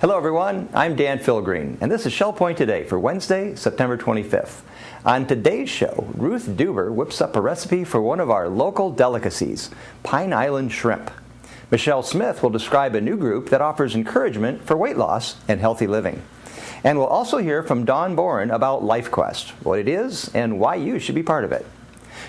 Hello everyone, I'm Dan Philgreen, and this is Shell Point Today for Wednesday, September 25th. On today's show, Ruth Deuber whips up a recipe for one of our local delicacies, Pine Island shrimp. Michelle Smith will describe a new group that offers encouragement for weight loss and healthy living. And we'll also hear from Boren about Lifequest, what it is, and why you should be part of it.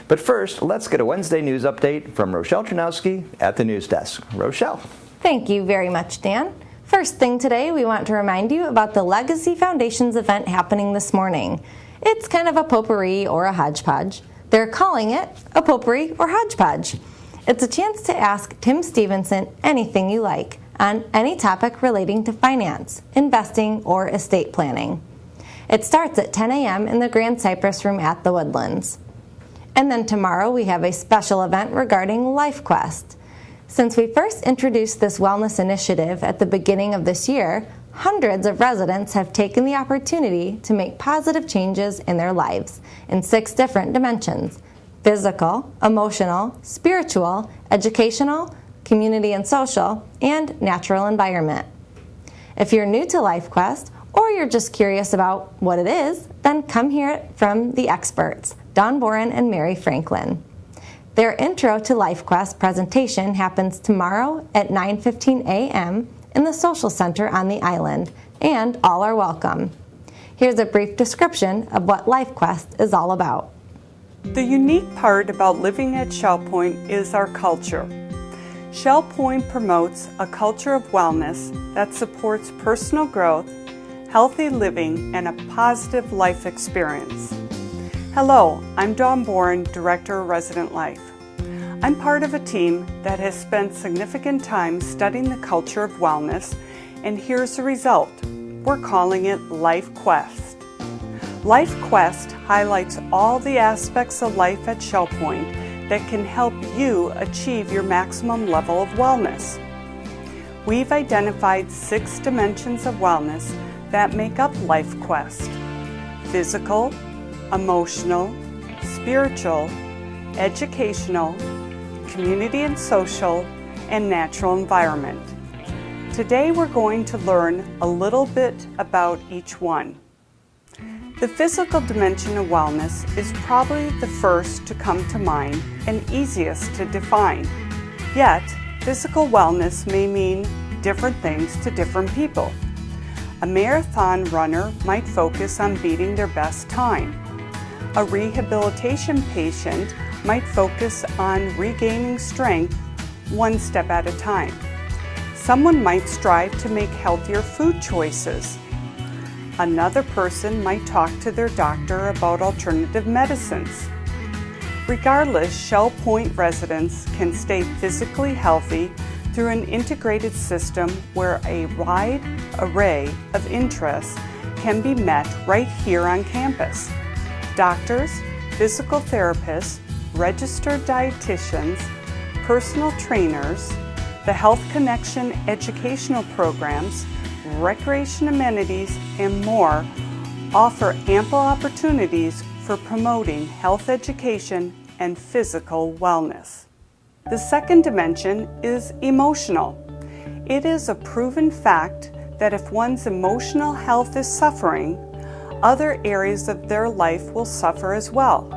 But first, let's get a Wednesday news update from Rochelle Ternowski at the news desk. Rochelle. Thank you very much, Dan. First thing today, we want to remind you about the Legacy Foundation's event happening this morning. It's kind of a potpourri or a hodgepodge. They're calling it a potpourri or hodgepodge. It's a chance to ask Tim Stevenson anything you like on any topic relating to finance, investing, or estate planning. It starts at 10 a.m. in the Grand Cypress Room at the Woodlands. And then tomorrow we have a special event regarding Lifequest. Since we first introduced this wellness initiative at the beginning of this year, hundreds of residents have taken the opportunity to make positive changes in their lives in 6 different dimensions: physical, emotional, spiritual, educational, community and social, and natural environment. If you're new to Lifequest, or you're just curious about what it is, then come hear it from the experts, Boren and Mary Franklin. Their Intro to Lifequest presentation happens tomorrow at 9:15 a.m. in the Social Center on the island, and all are welcome. Here's a brief description of what Lifequest is all about. The unique part about living at Shell Point is our culture. Shell Point promotes a culture of wellness that supports personal growth, healthy living, and a positive life experience. Hello, I'm Boren, Director of Resident Life. I'm part of a team that has spent significant time studying the culture of wellness, and here's the result. We're calling it Lifequest. Lifequest highlights all the aspects of life at Shell Point that can help you achieve your maximum level of wellness. We've identified 6 dimensions of wellness that make up Lifequest: physical, emotional, spiritual, educational, community and social, and natural environment. Today we're going to learn a little bit about each one. The physical dimension of wellness is probably the first to come to mind and easiest to define. Yet, physical wellness may mean different things to different people. A marathon runner might focus on beating their best time. A rehabilitation patient might focus on regaining strength one step at a time. Someone might strive to make healthier food choices. Another person might talk to their doctor about alternative medicines. Regardless, Shell Point residents can stay physically healthy through an integrated system where a wide array of interests can be met right here on campus. Doctors, physical therapists, registered dietitians, personal trainers, the Health Connection educational programs, recreation amenities, and more offer ample opportunities for promoting health education and physical wellness. The second dimension is emotional. It is a proven fact that if one's emotional health is suffering, other areas of their life will suffer as well.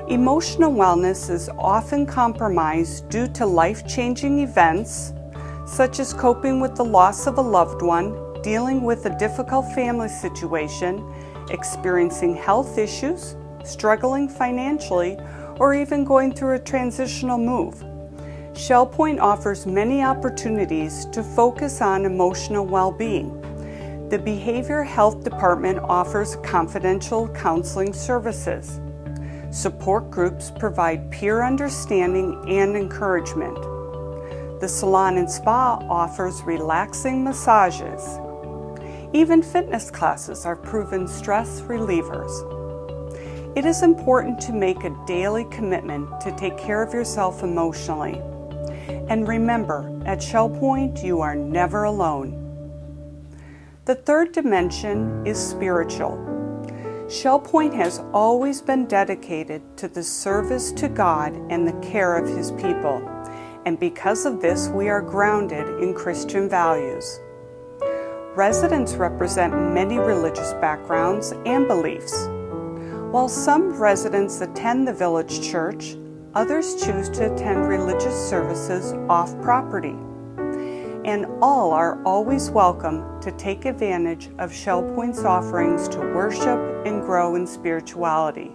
Emotional wellness is often compromised due to life-changing events, such as coping with the loss of a loved one, dealing with a difficult family situation, experiencing health issues, struggling financially, or even going through a transitional move. Shell Point offers many opportunities to focus on emotional well-being. The Behavioral Health Department offers confidential counseling services. Support groups provide peer understanding and encouragement. The Salon and Spa offers relaxing massages. Even fitness classes are proven stress relievers. It is important to make a daily commitment to take care of yourself emotionally. And remember, at Shell Point, you are never alone. The third dimension is spiritual. Shell Point has always been dedicated to the service to God and the care of His people, and because of this, we are grounded in Christian values. residents represent many religious backgrounds and beliefs. While some residents attend the village church, others choose to attend religious services off property. And all are always welcome to take advantage of Shell Point's offerings to worship and grow in spirituality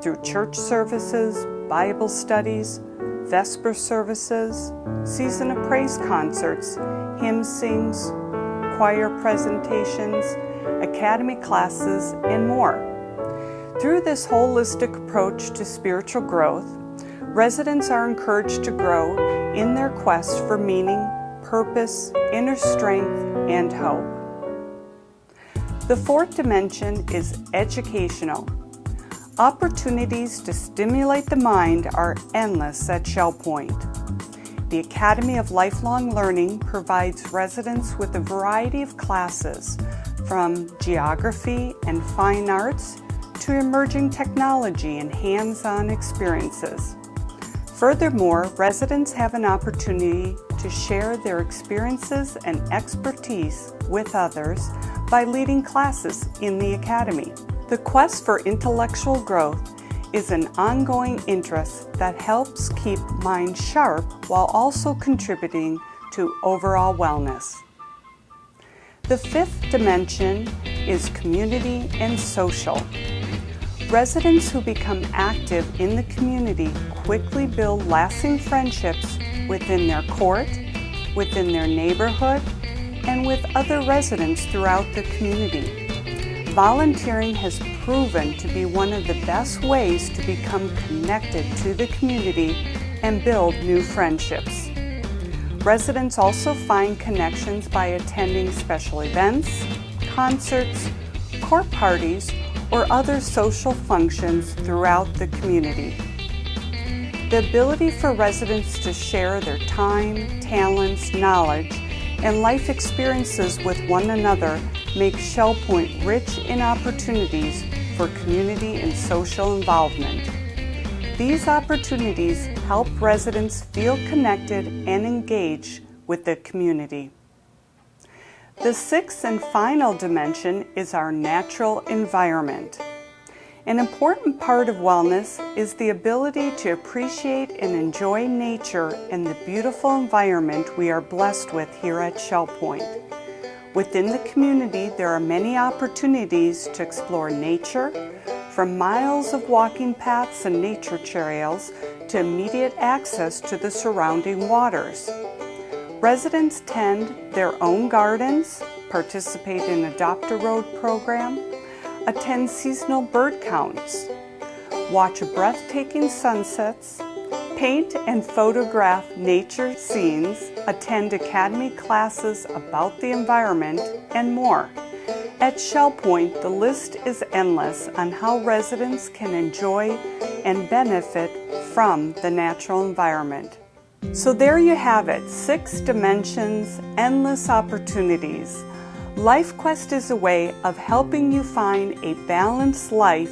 through church services, Bible studies, Vesper services, Season of Praise concerts, hymn sings, choir presentations, academy classes, and more. Through this holistic approach to spiritual growth, residents are encouraged to grow in their quest for meaning, purpose, inner strength, and hope. The fourth dimension is educational. Opportunities to stimulate the mind are endless at Shell Point. The Academy of Lifelong Learning provides residents with a variety of classes, from geography and fine arts to emerging technology and hands-on experiences. Furthermore, residents have an opportunity to share their experiences and expertise with others by leading classes in the Academy. The quest for intellectual growth is an ongoing interest that helps keep mind sharp while also contributing to overall wellness. The fifth dimension is community and social. Residents who become active in the community quickly build lasting friendships within their court, within their neighborhood, and with other residents throughout the community. Volunteering has proven to be one of the best ways to become connected to the community and build new friendships. Residents also find connections by attending special events, concerts, court parties, or other social functions throughout the community. The ability for residents to share their time, talents, knowledge, and life experiences with one another makes Shell Point rich in opportunities for community and social involvement. These opportunities help residents feel connected and engaged with the community. The sixth and final dimension is our natural environment. An important part of wellness is the ability to appreciate and enjoy nature and the beautiful environment we are blessed with here at Shell Point. Within the community, there are many opportunities to explore nature, from miles of walking paths and nature trails to immediate access to the surrounding waters. Residents tend their own gardens, participate in Adopt a Road program, attend seasonal bird counts, watch breathtaking sunsets, paint and photograph nature scenes, attend academy classes about the environment, and more. At Shell Point, the list is endless on how residents can enjoy and benefit from the natural environment. So there you have it, 6 dimensions, endless opportunities. Lifequest is a way of helping you find a balanced life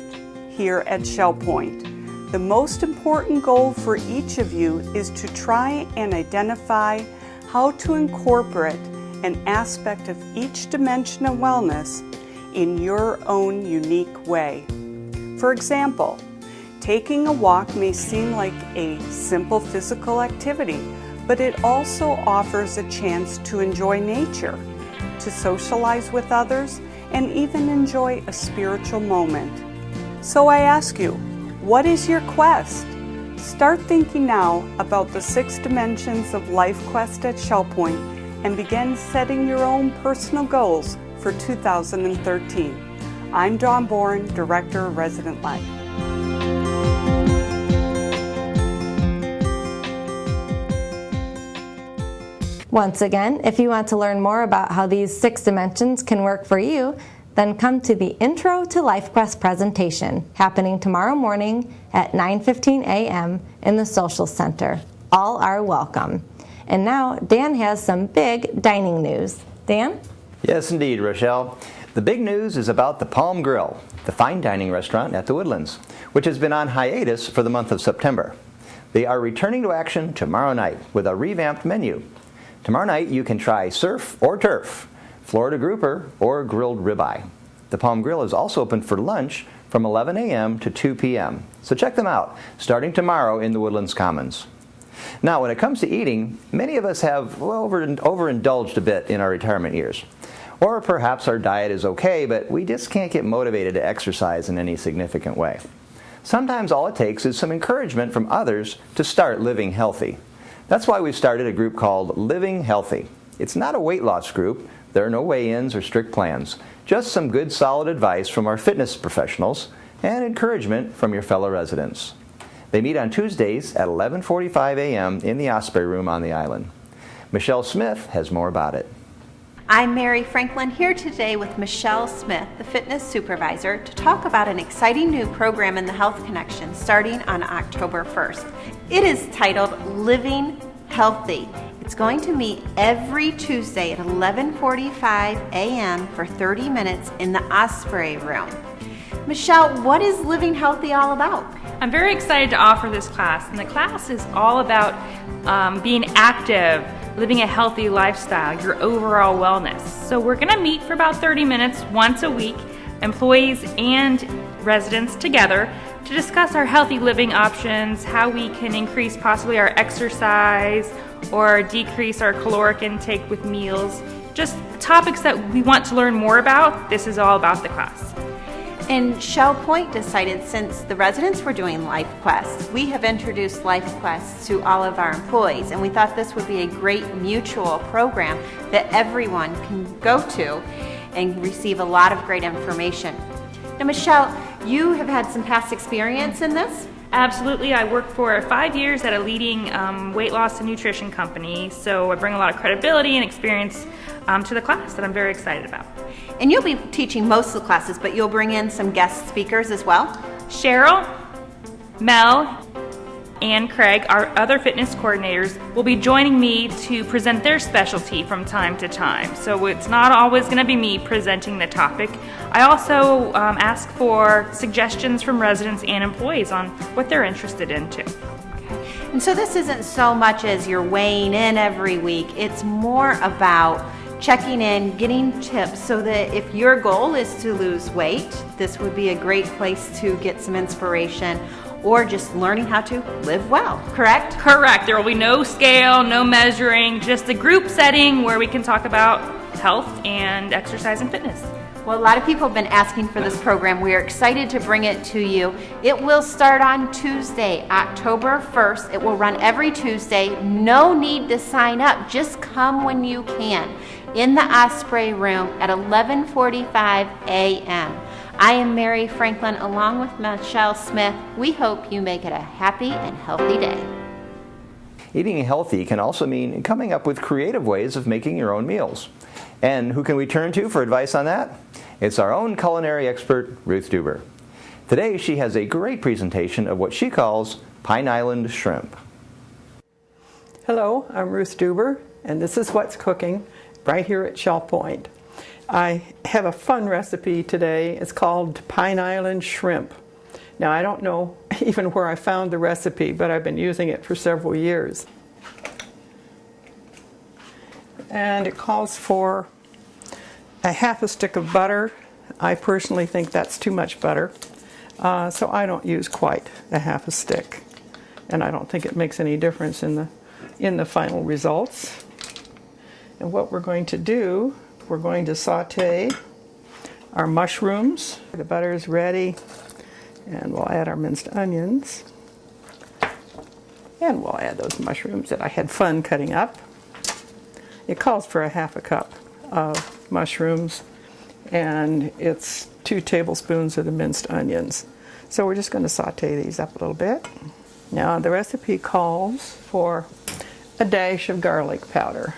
here at Shell Point. The most important goal for each of you is to try and identify how to incorporate an aspect of each dimension of wellness in your own unique way. For example, taking a walk may seem like a simple physical activity, but it also offers a chance to enjoy nature, to socialize with others, and even enjoy a spiritual moment. So I ask you, what is your quest? Start thinking now about the 6 dimensions of Lifequest at Shell Point and begin setting your own personal goals for 2013. I'm Boren, Director of Resident Life. Once again, if you want to learn more about how these 6 dimensions can work for you, then come to the Intro to Lifequest presentation happening tomorrow morning at 9:15 a.m. in the Social Center. All are welcome. And now Dan has some big dining news. Dan? Yes, indeed, Rochelle. The big news is about the Palm Grill, the fine dining restaurant at the Woodlands, which has been on hiatus for the month of September. They are returning to action tomorrow night with a revamped menu. Tomorrow night you can try surf or turf, Florida grouper, or grilled ribeye. The Palm Grill is also open for lunch from 11 a.m. to 2 p.m., so check them out, starting tomorrow in the Woodlands Commons. Now, when it comes to eating, many of us have overindulged a bit in our retirement years. Or perhaps our diet is okay, but we just can't get motivated to exercise in any significant way. Sometimes all it takes is some encouragement from others to start living healthy. That's why we've started a group called Living Healthy. It's not a weight loss group. There are no weigh-ins or strict plans. Just some good solid advice from our fitness professionals and encouragement from your fellow residents. They meet on Tuesdays at 11:45 a.m. in the Osprey Room on the island. Michelle Smith has more about it. I'm Mary Franklin here today with Michelle Smith, the fitness supervisor, to talk about an exciting new program in the Health Connection starting on October 1st. It is titled Living Healthy. It's going to meet every Tuesday at 11:45 a.m. for 30 minutes in the Osprey Room. Michelle, what is Living Healthy all about? I'm very excited to offer this class, and the class is all about being active, living a healthy lifestyle, your overall wellness. So we're going to meet for about 30 minutes once a week, employees and residents together, to discuss our healthy living options, how we can increase possibly our exercise or decrease our caloric intake with meals, just topics that we want to learn more about. This is all about the class. And Shell Point decided, since the residents were doing Lifequest, we have introduced Lifequest to all of our employees, and we thought this would be a great mutual program that everyone can go to and receive a lot of great information. Now, Michelle, you have had some past experience in this? Absolutely. I worked for 5 years at a leading weight loss and nutrition company, so I bring a lot of credibility and experience to the class that I'm very excited about. And you'll be teaching most of the classes, but you'll bring in some guest speakers as well? Cheryl, Mel, and Craig, our other fitness coordinators, will be joining me to present their specialty from time to time. So it's not always going to be me presenting the topic. I also ask for suggestions from residents and employees on what they're interested in too. And so this isn't so much as you're weighing in every week, it's more about checking in, getting tips, so that if your goal is to lose weight, this would be a great place to get some inspiration, or just learning how to live well, correct? Correct. There will be no scale, no measuring, just a group setting where we can talk about health and exercise and fitness. Well, a lot of people have been asking for this program. We are excited to bring it to you. It will start on Tuesday, October 1st. It will run every Tuesday. No need to sign up. Just come when you can in the Osprey Room at 11:45 a.m. I am Mary Franklin along with Michelle Smith. We hope you make it a happy and healthy day. Eating healthy can also mean coming up with creative ways of making your own meals. And who can we turn to for advice on that? It's our own culinary expert, Ruth Deuber. Today she has a great presentation of what she calls Pine Island shrimp. Hello, I'm Ruth Deuber, and this is what's cooking right here at Shell Point. I have a fun recipe today. It's called Pine Island shrimp. Now, I don't know even where I found the recipe, but I've been using it for several years. And it calls for a half a stick of butter. I personally think that's too much butter, so I don't use quite a half a stick. And I don't think it makes any difference in the final results. And what we're going to do, we're going to saute our mushrooms. The butter is ready, and we'll add our minced onions. And we'll add those mushrooms that I had fun cutting up. It calls for a half a cup of mushrooms, and it's 2 tablespoons of the minced onions. So we're just going to saute these up a little bit. Now the recipe calls for a dash of garlic powder,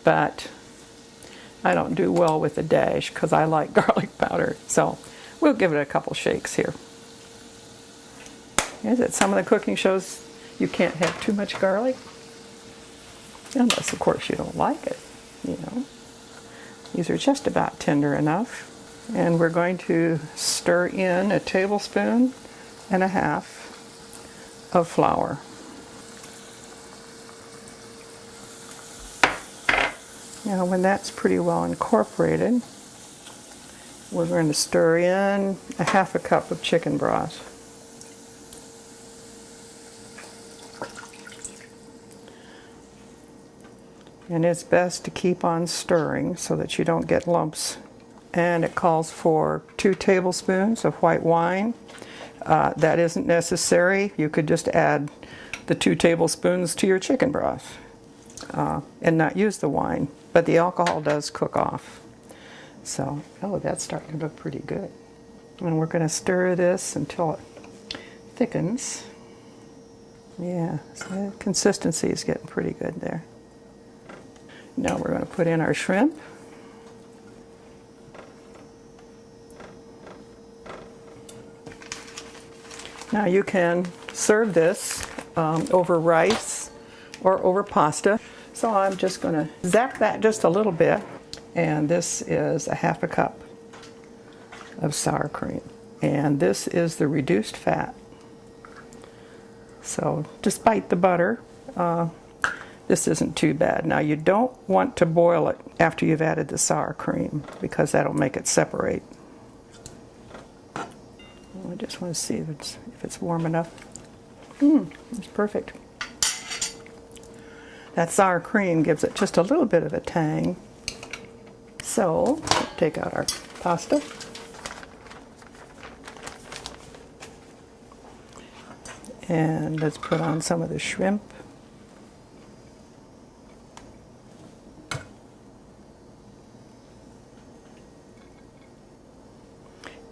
but I don't do well with a dash because I like garlic powder, so we'll give it a couple shakes here. Is it some of the cooking shows you can't have too much garlic? Unless, of course, you don't like it, you know. These are just about tender enough. And we're going to stir in a tablespoon and a half of flour. Now when that's pretty well incorporated, we're going to stir in a half a cup of chicken broth. And it's best to keep on stirring so that you don't get lumps. And it calls for 2 tablespoons of white wine. That isn't necessary. You could just add the 2 tablespoons to your chicken broth and not use the wine. But the alcohol does cook off. So, oh, that's starting to look pretty good. And we're going to stir this until it thickens. Yeah, so the consistency is getting pretty good there. Now we're going to put in our shrimp. Now you can serve this over rice or over pasta. So I'm just going to zap that just a little bit. And this is a half a cup of sour cream. And this is the reduced fat. So despite the butter, this isn't too bad. Now you don't want to boil it after you've added the sour cream because that'll make it separate. I just want to see if it's warm enough. It's perfect. That sour cream gives it just a little bit of a tang. So, take out our pasta. And let's put on some of the shrimp.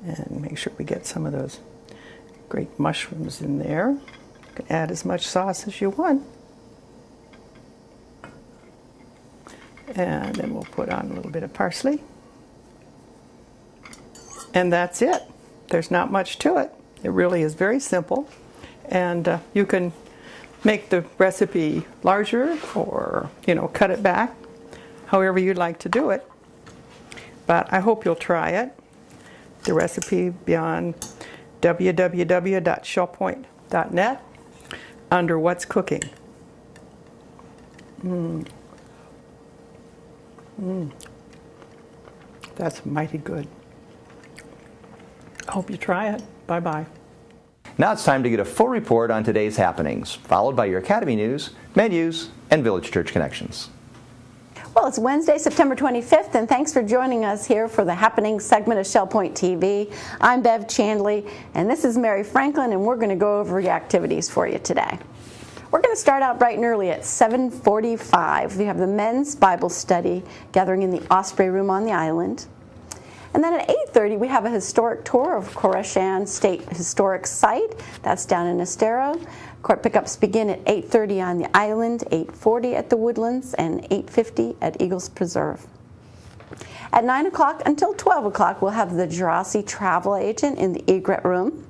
And make sure we get some of those great mushrooms in there. You can add as much sauce as you want. And then we'll put on a little bit of parsley. And that's it. There's not much to it. It really is very simple. And you can make the recipe larger or, cut it back, however you'd like to do it. But I hope you'll try it. The recipe be on www.shellpoint.net under What's Cooking. That's mighty good. I hope you try it. Bye-bye. Now it's time to get a full report on today's happenings, followed by your Academy news, menus, and Village Church connections. Well, it's Wednesday, September 25th, and thanks for joining us here for the Happenings segment of ShellPoint TV. I'm Bev Chandley, and this is Mary Franklin, and we're going to go over the activities for you today. We're going to start out bright and early at 7:45. We have the men's Bible study gathering in the Osprey Room on the island. And then at 8:30, we have a historic tour of Koreshan State Historic Site. That's down in Estero. Court pickups begin at 8:30 on the island, 8:40 at the Woodlands, and 8:50 at Eagles Preserve. At 9 o'clock until 12 o'clock, we'll have the Jurassic Travel Agent in the egret room.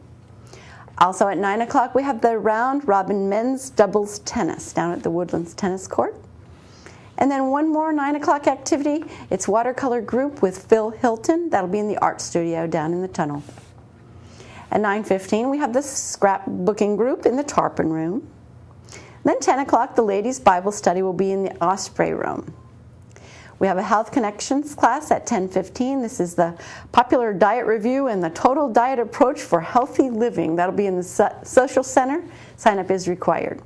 Also at 9 o'clock, we have the Round Robin Men's Doubles Tennis down at the Woodlands Tennis Court. And then one more 9 o'clock activity. It's watercolor group with Phil Hilton. That'll be in the art studio down in the tunnel. At 9:15, we have the scrapbooking group in the Tarpon room. Then 10 o'clock, the ladies' Bible study will be in the Osprey room. We have a Health Connections class at 10:15. This is the popular diet review and the total diet approach for healthy living. That'll be in the social center. Sign up is required.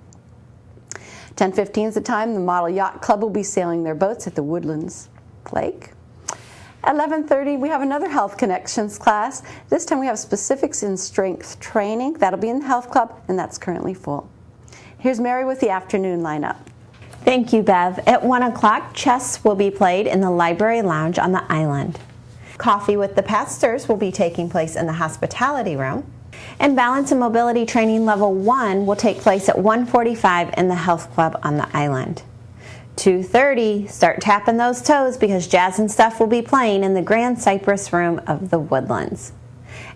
10:15 is the time the Model Yacht Club will be sailing their boats at the Woodlands Lake. At 11:30, we have another Health Connections class. This time we have specifics in strength training. That'll be in the Health Club, and that's currently full. Here's Mary with the afternoon lineup. Thank you, Bev. At 1 o'clock, chess will be played in the Library Lounge on the island. Coffee with the Pastors will be taking place in the Hospitality Room. And Balance and Mobility Training Level 1 will take place at 1:45 in the Health Club on the island. 2:30, start tapping those toes because Jazz and Stuff will be playing in the Grand Cypress Room of the Woodlands.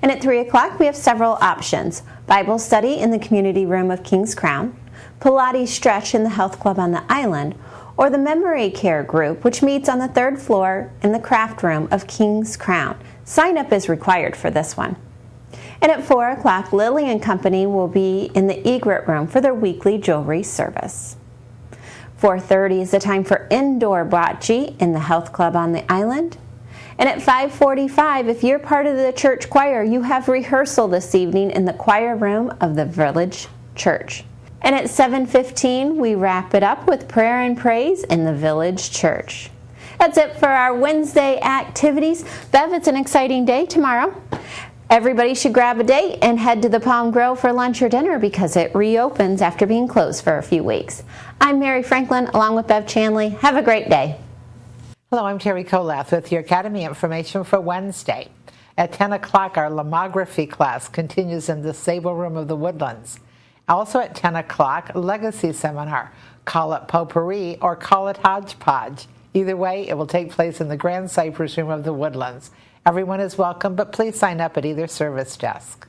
And at 3 o'clock, we have several options. Bible study in the Community Room of King's Crown, Pilates Stretch in the Health Club on the island, or the Memory Care Group, which meets on the 3rd floor in the Craft Room of King's Crown. Sign up is required for this one. And at 4 o'clock, Lily and Company will be in the egret room for their weekly jewelry service. 4:30 is the time for indoor bocce in the health club on the island. And at 5:45, if you're part of the church choir, you have rehearsal this evening in the choir room of the village church. And at 7:15, we wrap it up with prayer and praise in the village church. That's it for our Wednesday activities. Bev, it's an exciting day tomorrow. Everybody should grab a date and head to the Palm Grove for lunch or dinner because it reopens after being closed for a few weeks. I'm Mary Franklin along with Bev Chanley. Have a great day. Hello, I'm Terry Kolath with your Academy information for Wednesday. At 10 o'clock, our Lomography class continues in the Sable Room of the Woodlands. Also at 10 o'clock, Legacy Seminar. Call it potpourri or call it hodgepodge. Either way, it will take place in the Grand Cypress Room of the Woodlands. Everyone is welcome, but please sign up at either service desk.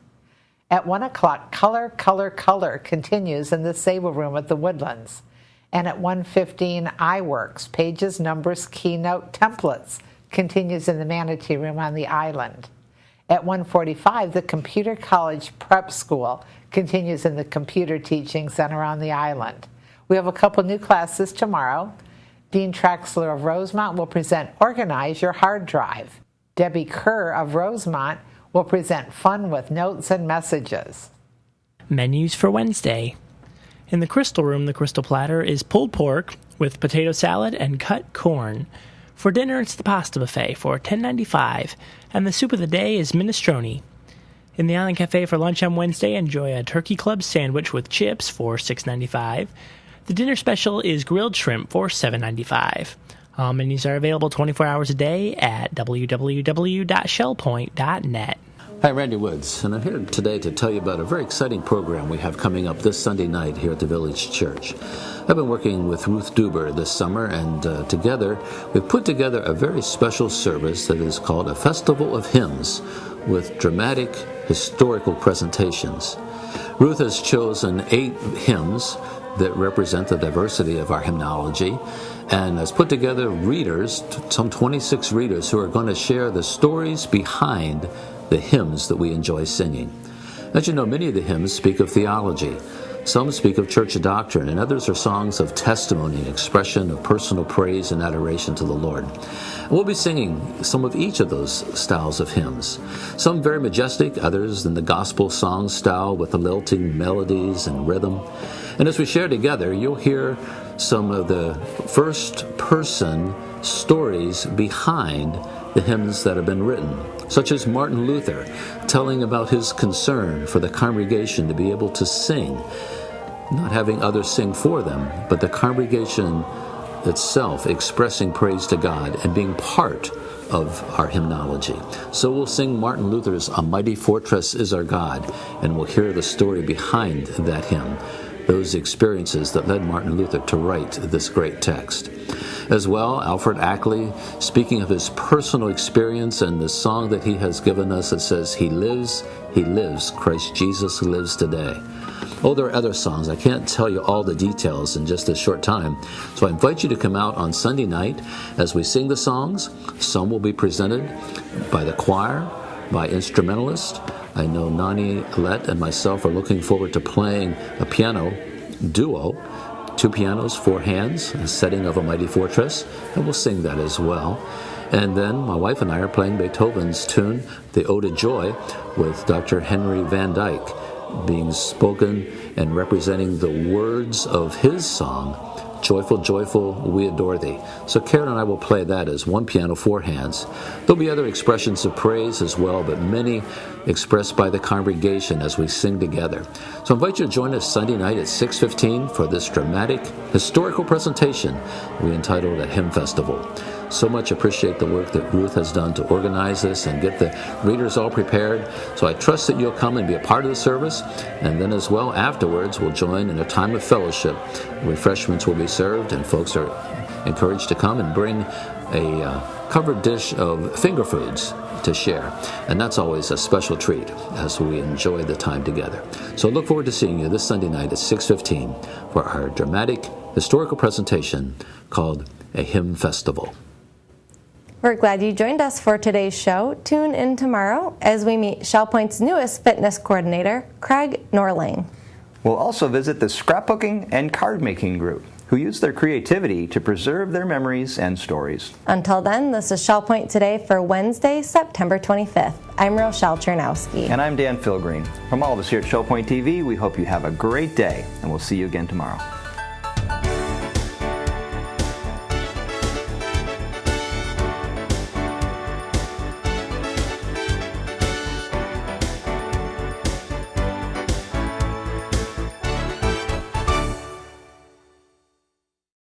At 1 o'clock, Color, Color, Color continues in the Sable Room at the Woodlands. And at 1:15, iWorks, Pages, Numbers, Keynote, Templates, continues in the Manatee Room on the island. At 1:45, the Computer College Prep School continues in the Computer Teaching Center on the island. We have a couple new classes tomorrow. Dean Traxler of Rosemont will present Organize Your Hard Drive. Debbie Kerr of Rosemont will present Fun with Notes and Messages. Menus for Wednesday. In the Crystal Room, the Crystal Platter is pulled pork with potato salad and cut corn. For dinner, it's the pasta buffet for $10.95, and the soup of the day is minestrone. In the Island Cafe for lunch on Wednesday, enjoy a Turkey Club sandwich with chips for $6.95. The dinner special is grilled shrimp for $7.95. All menus are available 24 hours a day at www.shellpoint.net. Hi, Randy Woods, and I'm here today to tell you about a very exciting program we have coming up this Sunday night here at the Village Church. I've been working with Ruth Deuber this summer, and together we've put together a very special service that is called a Festival of Hymns with dramatic historical presentations. Ruth has chosen 8 hymns that represent the diversity of our hymnology and has put together readers, some 26 readers, who are going to share the stories behind the hymns that we enjoy singing. As you know, many of the hymns speak of theology. Some speak of church doctrine, and others are songs of testimony and expression of personal praise and adoration to the Lord. And we'll be singing some of each of those styles of hymns. Some very majestic, others in the gospel song style with the lilting melodies and rhythm. And as we share together, you'll hear some of the first-person stories behind the hymns that have been written, such as Martin Luther telling about his concern for the congregation to be able to sing, not having others sing for them, but the congregation itself expressing praise to God and being part of our hymnology. So we'll sing Martin Luther's "A Mighty Fortress Is Our God," and we'll hear the story behind that hymn, those experiences that led Martin Luther to write this great text. As well, Alfred Ackley speaking of his personal experience and the song that he has given us that says, He lives, Christ Jesus lives today. Oh, there are other songs. I can't tell you all the details in just a short time. So I invite you to come out on Sunday night as we sing the songs. Some will be presented by the choir, by instrumentalists. I know Nani Lett and myself are looking forward to playing a piano duo, 2 pianos, 4 hands, a setting of A Mighty Fortress, and we'll sing that as well. And then my wife and I are playing Beethoven's tune, the Ode of Joy, with Dr. Henry Van Dyke, being spoken and representing the words of his song, Joyful, Joyful, We Adore Thee. So Karen and I will play that as 1 piano, 4 hands. There'll be other expressions of praise as well, but many expressed by the congregation as we sing together. So I invite you to join us Sunday night at 6:15 for this dramatic, historical presentation we entitled A Hymn Festival. So much appreciate the work that Ruth has done to organize this and get the readers all prepared. So I trust that you'll come and be a part of the service. And then as well, afterwards, we'll join in a time of fellowship. Refreshments will be served, and folks are encouraged to come and bring a covered dish of finger foods to share. And that's always a special treat as we enjoy the time together. So look forward to seeing you this Sunday night at 6:15 for our dramatic historical presentation called A Hymn Festival. We're glad you joined us for today's show. Tune in tomorrow as we meet Shell Point's newest fitness coordinator, Craig Norling. We'll also visit the scrapbooking and card making group. who use their creativity to preserve their memories and stories. Until then, this is Shell Point Today for Wednesday, September 25th. I'm Rochelle Chernowski. And I'm Dan Philgreen. From all of us here at Shell Point TV, we hope you have a great day, and we'll see you again tomorrow.